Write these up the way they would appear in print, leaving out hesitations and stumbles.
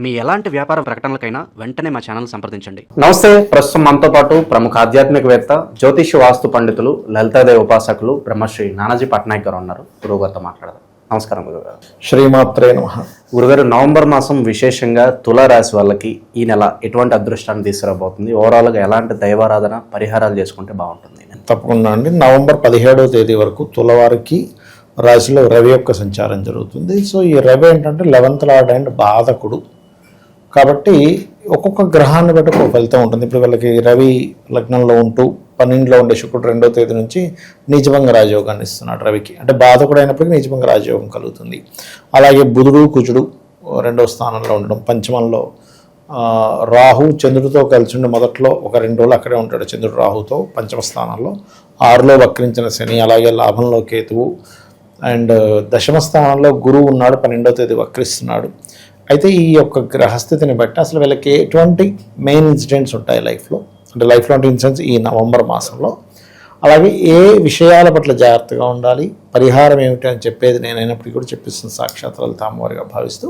మీ ఎలాంటి వ్యాపార ప్రకటనలకైనా వెంటనే మా ఛానల్ సంప్రదించండి. నమస్తే. ప్రస్తుతం మనతో పాటు ప్రముఖ ఆధ్యాత్మికవేత్త, జ్యోతిష్య వాస్తు పండితులు, లలితాదేవి ఉపాసకులు బ్రహ్మశ్రీ నానాజీ పట్నాయక్ గారు ఉన్నారు. గురువుగారితో మాట్లాడదాం. నమస్కారం గురుగారు. శ్రీమాత్రే నమః. గురుగారు, నవంబర్ మాసం విశేషంగా తులారాశి వాళ్ళకి ఈ నెల ఎటువంటి అదృష్టాన్ని తీసుకురాబోతుంది? ఓవరాల్గా ఎలాంటి దైవారాధన పరిహారాలు చేసుకుంటే బాగుంటుంది? తప్పకుండా అండి. నవంబర్ 17వ తేదీ వరకు తులవారికి రాశిలో రవి యొక్క సంచారం జరుగుతుంది. సో ఈ రవి ఏంటంటే 11th లార్డ్ అండ్ బాధకుడు కాబట్టి ఒక్కొక్క గ్రహాన్ని బట్టి ఒక ఫలితం ఉంటుంది. ఇప్పుడు వీళ్ళకి రవి లగ్నంలో ఉంటూ 12లో ఉండే శుక్రుడు 2వ తేదీ నుంచి నీచభంగ రాజయోగాన్ని ఇస్తున్నాడు రవికి. అంటే బాధకుడు అయినప్పటికీ నీచభంగ రాజయోగం కలుగుతుంది. అలాగే బుధుడు కుజుడు 2వ స్థానంలో ఉండడం, పంచమంలో రాహు చంద్రుడితో కలిసి ఉండి మొదట్లో ఒక 2 రోజులు అక్కడే ఉంటాడు చంద్రుడు రాహుతో పంచమ స్థానంలో. 6లో వక్రించిన శని, అలాగే లాభంలో కేతువు అండ్ దశమ స్థానంలో గురువు ఉన్నాడు, 12వ తేదీ వక్రిస్తున్నాడు. అయితే ఈ యొక్క గ్రహస్థితిని బట్టి అసలు వీళ్ళకి ఎటువంటి మెయిన్ ఇన్సిడెంట్స్ ఉంటాయి లైఫ్లో, అంటే లైఫ్లో అంటే ఇన్సిడెంట్స్ ఈ నవంబర్ మాసంలో, అలాగే ఏ విషయాల పట్ల జాగ్రత్తగా ఉండాలి, పరిహారం ఏమిటి అని చెప్పేది నేనైనప్పటికీ కూడా చెప్పిస్తుంది సాక్షాత్ లలిత అమ్మవారిగా భావిస్తూ.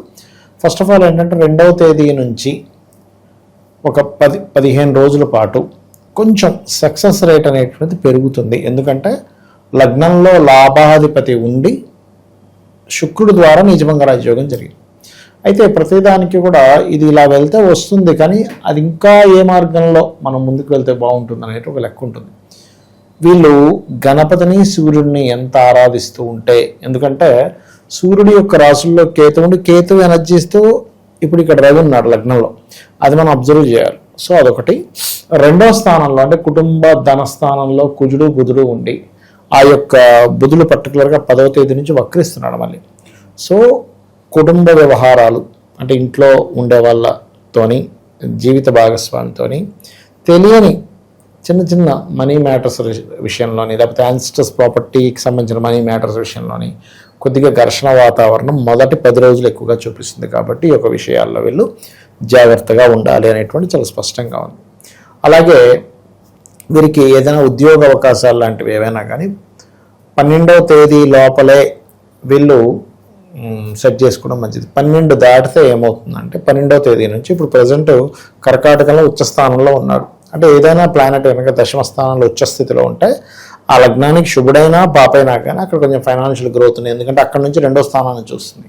ఫస్ట్ ఆఫ్ ఆల్ ఏంటంటే 2వ తేదీ నుంచి ఒక 10-15 రోజుల పాటు కొంచెం సక్సెస్ రేట్ అనేటువంటిది పెరుగుతుంది. ఎందుకంటే లగ్నంలో లాభాధిపతి ఉండి శుక్రుడు ద్వారా నీచభంగ రాజయోగం జరిగింది. అయితే ప్రతిదానికి కూడా ఇది ఇలా వెళ్తే వస్తుంది, కానీ అది ఇంకా ఏ మార్గంలో మనం ముందుకు వెళ్తే బాగుంటుంది అనేది ఒక లెక్క ఉంటుంది. వీళ్ళు గణపతిని సూర్యుడిని ఎంత ఆరాధిస్తూ ఉంటే, ఎందుకంటే సూర్యుడి యొక్క రాశుల్లో కేతు ఉండి కేతు ఎనర్జీస్తూ ఇప్పుడు ఇక్కడ రవి ఉన్నాడు లగ్నంలో, అది మనం అబ్జర్వ్ చేయాలి. సో అదొకటి. 2వ స్థానంలో అంటే కుటుంబ ధనస్థానంలో కుజుడు బుధుడు ఉండి ఆ యొక్క బుధుడు పర్టికులర్గా 10వ తేదీ నుంచి వక్రిస్తున్నాడు మళ్ళీ. సో కుటుంబ వ్యవహారాలు అంటే ఇంట్లో ఉండే వాళ్ళతోని, జీవిత భాగస్వామితోని తెలియని చిన్న చిన్న మనీ మ్యాటర్స్ విషయంలోని, లేకపోతే యాన్సిస్టర్స్ ప్రాపర్టీకి సంబంధించిన మనీ మ్యాటర్స్ విషయంలోని కొద్దిగా ఘర్షణ వాతావరణం మొదటి 10 రోజులు ఎక్కువగా చూపిస్తుంది. కాబట్టి ఈ యొక్క విషయాల్లో వీళ్ళు జాగ్రత్తగా ఉండాలి అనేటువంటి చాలా స్పష్టంగా ఉంది. అలాగే వీరికి ఏదైనా ఉద్యోగ అవకాశాలు లాంటివి ఏవైనా కానీ 12వ తేదీ లోపలే వీళ్ళు సెట్ చేసుకోవడం మంచిది. 12 దాటితే ఏమవుతుందంటే 12వ తేదీ నుంచి ఇప్పుడు ప్రజెంట్ కర్కాటకంలో ఉచ్చస్థానంలో ఉన్నాడు. అంటే ఏదైనా ప్లానెట్ కనుక దశమ స్థానంలో ఉచ్చస్థితిలో ఉంటే ఆ లగ్నానికి శుభుడైనా పాపైనా కానీ అక్కడ కొంచెం ఫైనాన్షియల్ గ్రోత్ని, ఎందుకంటే అక్కడ నుంచి 2వ స్థానాన్ని చూస్తుంది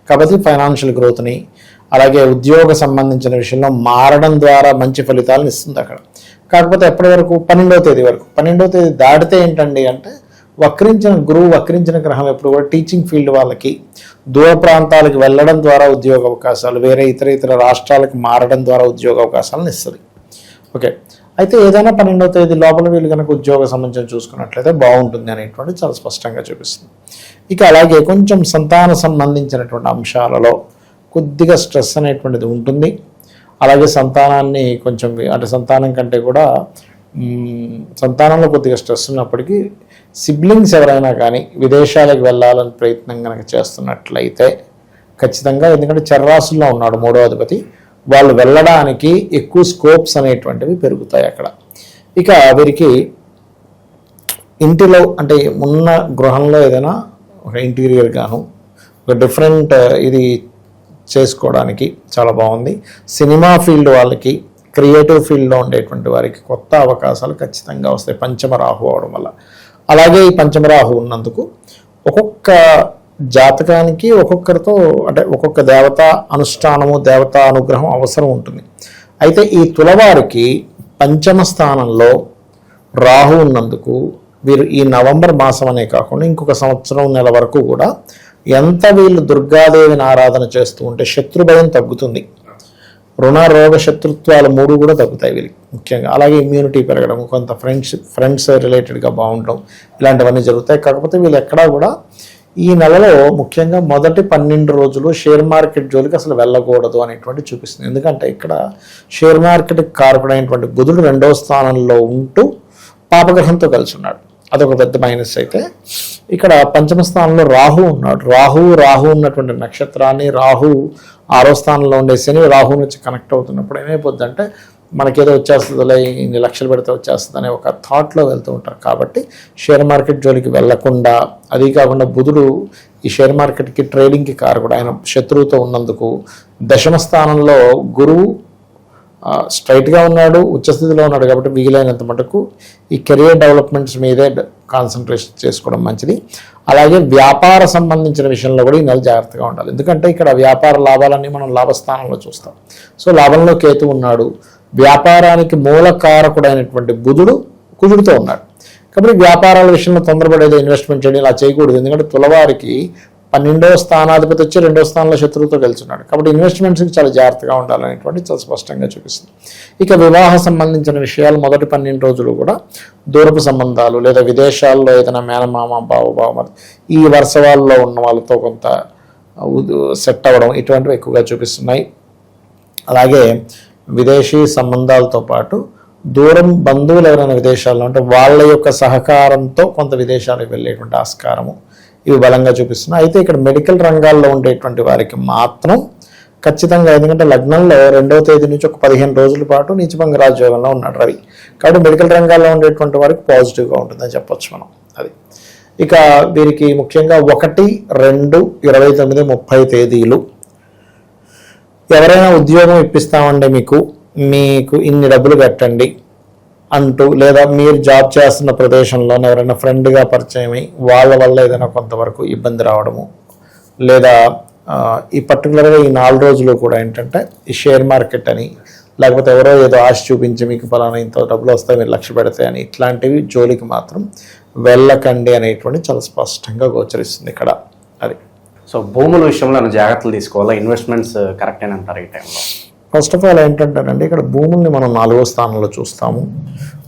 కాబట్టి ఫైనాన్షియల్ గ్రోత్ని, అలాగే ఉద్యోగ సంబంధించిన విషయంలో మారడం ద్వారా మంచి ఫలితాలను ఇస్తుంది అక్కడ. కాకపోతే ఎప్పటి వరకు 12వ తేదీ వరకు. 12వ తేదీ దాటితే ఏంటండి అంటే వక్రించిన గురువు, వక్రించిన గ్రహం ఎప్పుడు కూడా టీచింగ్ ఫీల్డ్ వాళ్ళకి దూర ప్రాంతాలకు వెళ్ళడం ద్వారా ఉద్యోగ అవకాశాలు, వేరే ఇతర రాష్ట్రాలకు మారడం ద్వారా ఉద్యోగ అవకాశాలను ఇస్తుంది. ఓకే. అయితే ఏదైనా 12వ తేదీ లోపల వీళ్ళు కనుక ఉద్యోగ సంబంధం చూసుకున్నట్లయితే బాగుంటుంది అనేటువంటి చాలా స్పష్టంగా చూపిస్తుంది. ఇక అలాగే కొంచెం సంతాన సంబంధించినటువంటి అంశాలలో కొద్దిగా స్ట్రెస్ అనేటువంటిది ఉంటుంది. అలాగే సంతానాన్ని కొంచెం అంటే సంతానం కంటే కూడా సంతానంలో కొద్దిగా స్ట్రెస్ ఉన్నప్పటికీ సిబ్లింగ్స్ ఎవరైనా కానీ విదేశాలకు వెళ్ళాలని ప్రయత్నం కనుక చేస్తున్నట్లయితే ఖచ్చితంగా, ఎందుకంటే చర్రాసుల్లో ఉన్నాడు 3వ అధిపతి, వాళ్ళు వెళ్ళడానికి ఎక్కువ స్కోప్స్ అనేటువంటివి పెరుగుతాయి అక్కడ. ఇక వీరికి ఇంటిలో అంటే ఉన్న గృహంలో ఏదైనా ఒక ఇంటీరియర్ గాను ఒక డిఫరెంట్ ఇది చేసుకోవడానికి చాలా బాగుంది. సినిమా ఫీల్డ్ వాళ్ళకి, క్రియేటివ్ ఫీల్డ్లో ఉండేటువంటి వారికి కొత్త అవకాశాలు ఖచ్చితంగా వస్తాయి పంచమ రాహు అవడం వల్ల. అలాగే ఈ పంచమ రాహు ఉన్నందుకు ఒక్కొక్క జాతకానికి ఒక్కొక్కరితో అంటే ఒక్కొక్క దేవతా అనుష్ఠానము, దేవతా అనుగ్రహం అవసరం ఉంటుంది. అయితే ఈ తులవారికి పంచమ స్థానంలో రాహు ఉన్నందుకు వీరు ఈ నవంబర్ మాసం అనే కాకుండా ఇంకొక సంవత్సరం నెల వరకు కూడా ఎంత వీళ్ళు దుర్గాదేవిని ఆరాధన చేస్తూ ఉంటే శత్రుభయం తగ్గుతుంది. రుణ రోగ శత్రుత్వాలు 3 కూడా తగ్గుతాయి వీళ్ళకి ముఖ్యంగా. అలాగే ఇమ్యూనిటీ పెరగడం, కొంత ఫ్రెండ్స్ రిలేటెడ్గా బాగుండడం, ఇలాంటివన్నీ జరుగుతాయి. కాకపోతే వీళ్ళు ఎక్కడా కూడా ఈ నెలలో ముఖ్యంగా మొదటి 12 రోజులు షేర్ మార్కెట్ జోలికి అసలు వెళ్ళకూడదు అనేటువంటి చూపిస్తుంది. ఎందుకంటే ఇక్కడ షేర్ మార్కెట్ కారకుడైనటువంటి బుధుడు 2వ స్థానంలో ఉంటూ పాపగ్రహంతో కలిసి ఉన్నాడు, అదొక పెద్ద మైనస్. అయితే ఇక్కడ పంచమ స్థానంలో రాహు ఉన్నాడు. రాహు ఉన్నటువంటి నక్షత్రాన్ని, రాహు 6వ స్థానంలో ఉండే శని రాహు నుంచి కనెక్ట్ అవుతున్నప్పుడు ఏమైపోద్ది అంటే మనకేదో వచ్చేస్తుందిలే, ఇన్ని లక్షలు పెడితే వచ్చేస్తుంది అనే ఒక థాట్లో వెళ్తూ ఉంటారు. కాబట్టి షేర్ మార్కెట్ జోలికి వెళ్లకుండా, అది కాకుండా బుధుడు ఈ షేర్ మార్కెట్కి ట్రేడింగ్కి కారకుడు, ఆయన శత్రువుతో ఉన్నందుకు దశమ స్థానంలో గురువు స్ట్రైట్గా ఉన్నాడు, ఉచ్చస్థితిలో ఉన్నాడు. కాబట్టి మిగిలినంత మటుకు ఈ కెరియర్ డెవలప్మెంట్స్ మీదే కాన్సన్ట్రేషన్ చేసుకోవడం మంచిది. అలాగే వ్యాపార సంబంధించిన విషయంలో కూడా ఈ నెల జాగ్రత్తగా ఉండాలి. ఎందుకంటే ఇక్కడ వ్యాపార లాభాలన్నీ మనం లాభస్థానంలో చూస్తాం. సో లాభంలో కేతు ఉన్నాడు, వ్యాపారానికి మూలకారకుడైనటువంటి బుధుడు కుజుడితో ఉన్నాడు. కాబట్టి వ్యాపారాల విషయంలో తొందరపడేది ఇన్వెస్ట్మెంట్ చేయడం ఇలా చేయకూడదు. ఎందుకంటే తులవారికి 12వ స్థానాధిపతి వచ్చి 2వ స్థానంలో శత్రువుతో గెలుచున్నాడు. కాబట్టి ఇన్వెస్ట్మెంట్స్కి చాలా జాగ్రత్తగా ఉండాలనేటువంటి చాలా స్పష్టంగా చూపిస్తుంది. ఇక వివాహ సంబంధించిన విషయాలు మొదటి 12 రోజులు కూడా దూరపు సంబంధాలు లేదా విదేశాల్లో ఏదైనా మేనమామ బావ ఈ వరుస వాళ్ళలో ఉన్న వాళ్ళతో కొంత సెట్ అవ్వడం ఇటువంటివి ఎక్కువగా చూపిస్తున్నాయి. అలాగే విదేశీ సంబంధాలతో పాటు దూరం బంధువులు ఎవరైనా విదేశాల్లో ఉంటే వాళ్ళ యొక్క సహకారంతో కొంత విదేశాలకు వెళ్ళేటువంటి ఆస్కారము ఇవి బలంగా చూపిస్తున్నాయి. అయితే ఇక్కడ మెడికల్ రంగాల్లో ఉండేటువంటి వారికి మాత్రం ఖచ్చితంగా, ఎందుకంటే లగ్నంలో 2వ తేదీ నుంచి ఒక 15 రోజుల పాటు నీచభంగ రాజయోగంలో ఉన్నాడు రవి. కాబట్టి మెడికల్ రంగాల్లో ఉండేటువంటి వారికి పాజిటివ్గా ఉంటుందని చెప్పొచ్చు మనం. అది ఇక వీరికి ముఖ్యంగా 1, 2, 29, 30 తేదీలు ఎవరైనా ఉద్యోగం ఇప్పిస్తామంటే మీకు ఇన్ని డబ్బులు కట్టండి అంటూ, లేదా మీరు జాబ్ చేస్తున్న ప్రదేశంలోనే ఎవరైనా ఫ్రెండ్గా పరిచయం అయ్యి వాళ్ళ వల్ల ఏదైనా కొంతవరకు ఇబ్బంది రావడము, లేదా ఈ పర్టికులర్గా ఈ 4 రోజులు కూడా ఏంటంటే ఈ షేర్ మార్కెట్ అని, లేకపోతే ఎవరో ఏదో ఆశ చూపించి మీకు ఫలానా ఇంత డబ్బులు వస్తాయి మీరు లక్ష పెడతాయి అని ఇట్లాంటివి జోలికి మాత్రం వెళ్ళకండి అనేటువంటి చాలా స్పష్టంగా గోచరిస్తుంది ఇక్కడ. అది సో భూముల విషయంలో జాగ్రత్తలు తీసుకోవాలా, ఇన్వెస్ట్మెంట్స్ కరెక్ట్ అని అంటారు ఈ టైంలో? ఫస్ట్ ఆఫ్ ఆల్ ఏంటంటేనండి, ఇక్కడ భూముల్ని మనం 4వ స్థానంలో చూస్తాము,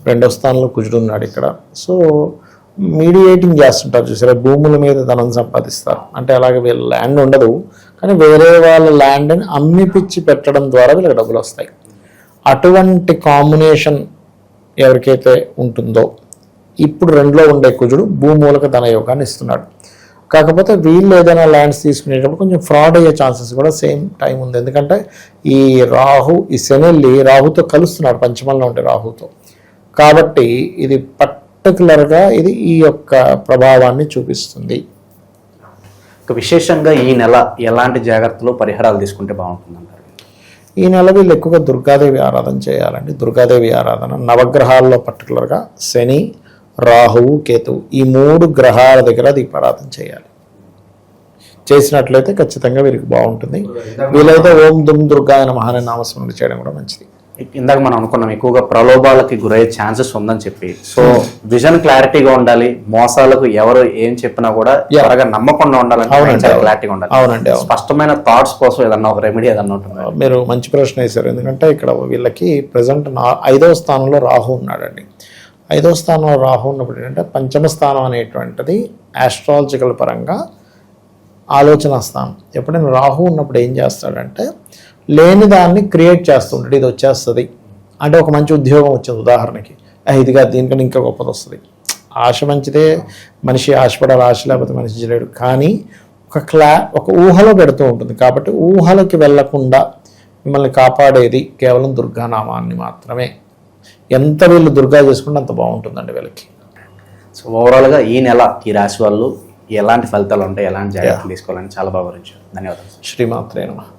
2వ స్థానంలో కుజుడు ఉన్నాడు ఇక్కడ. సో మీడియేటింగ్ చేస్తుంటారు చూసారా, భూముల మీద ధనం సంపాదిస్తారు. అంటే అలాగే వీళ్ళ ల్యాండ్ ఉండదు, కానీ వేరే వాళ్ళ ల్యాండ్ని అమ్మిపిచ్చి పెట్టడం ద్వారా వీళ్ళకి డబ్బులు వస్తాయి. అటువంటి కాంబినేషన్ ఎవరికైతే ఉంటుందో, ఇప్పుడు 2లో ఉండే కుజుడు భూమూలక ధన యోగాన్ని ఇస్తున్నాడు. కాకపోతే వీళ్ళు ఏదైనా ల్యాండ్స్ తీసుకునేటప్పుడు కొంచెం ఫ్రాడ్ అయ్యే ఛాన్సెస్ కూడా సేమ్ టైం ఉంది. ఎందుకంటే ఈ శని రాహుతో కలుస్తున్నాడు, పంచమంలో ఉండే రాహుతో. కాబట్టి ఇది పర్టికులర్గా ఇది ఈ యొక్క ప్రభావాన్ని చూపిస్తుంది. విశేషంగా ఈ నెల ఎలాంటి జాగ్రత్తలు పరిహారాలు తీసుకుంటే బాగుంటుందంటారు? ఈ నెల వీళ్ళు ఎక్కువగా దుర్గాదేవి ఆరాధన చేయాలండి. దుర్గాదేవి ఆరాధన నవగ్రహాల్లో పర్టికులర్గా శని, రాహువు, కేతువు ఈ 3 గ్రహాల దగ్గర దీపారాధన చేయాలి. చేసినట్లయితే ఖచ్చితంగా వీరికి బాగుంటుంది. వీలైతే ఓం దుమ్ దుర్గాయ నమః అనే నామస్మరణ చేయడం కూడా మంచిది. ఇందాక మనం అనుకున్నాం ఎక్కువగా ప్రలోభాలకి గురయ్యే ఛాన్సెస్ ఉందని చెప్పి. సో విజన్ క్లారిటీగా ఉండాలి, మోసాలకు ఎవరు ఏం చెప్పినా కూడా త్వరగా నమ్మకుండా ఉండాలంటే క్లారిటీగా ఉండాలి. అవునండి. స్పష్టమైన థాట్స్ కోసం ఏదన్నా ఒక రెమెడీ ఏదన్నా ఉంటుంది? మీరు మంచి ప్రశ్న వేశారు. ఎందుకంటే ఇక్కడ వీళ్ళకి ప్రజెంట్ 5వ స్థానంలో రాహు ఉన్నాడండి. 5వ స్థానంలో రాహు ఉన్నప్పుడు ఏంటంటే పంచమ స్థానం అనేటువంటిది ఆస్ట్రాలజికల్ పరంగా ఆలోచన స్థానం. ఎప్పుడైనా రాహు ఉన్నప్పుడు ఏం చేస్తాడంటే లేని దాన్ని క్రియేట్ చేస్తుంటాడు. ఇది వచ్చేస్తుంది అంటే ఒక మంచి ఉద్యోగం వచ్చింది ఉదాహరణకి, ఇదిగా దీనికన్నా ఇంకా గొప్పది వస్తుంది. ఆశ మంచిదే, మనిషి ఆశపడాలి, ఆశ లేకపోతే మనిషి చేయలేడు. కానీ ఒక ఊహలో పెడుతూ ఉంటుంది. కాబట్టి ఊహలకి వెళ్లకుండా మిమ్మల్ని కాపాడేది కేవలం దుర్గానామాన్ని మాత్రమే. ఎంత వీళ్ళు దుర్గా చేసుకుంటే అంత బాగుంటుందండి వీళ్ళకి. సో ఓవరాల్గా ఈ నెల ఈ రాశి వాళ్ళు ఎలాంటి ఫలితాలు ఉంటాయి, ఎలాంటి జాగ్రత్తలు తీసుకోవాలని చాలా బాగా వివరించారు. ధన్యవాదాలు. శ్రీమాత్రే నమః.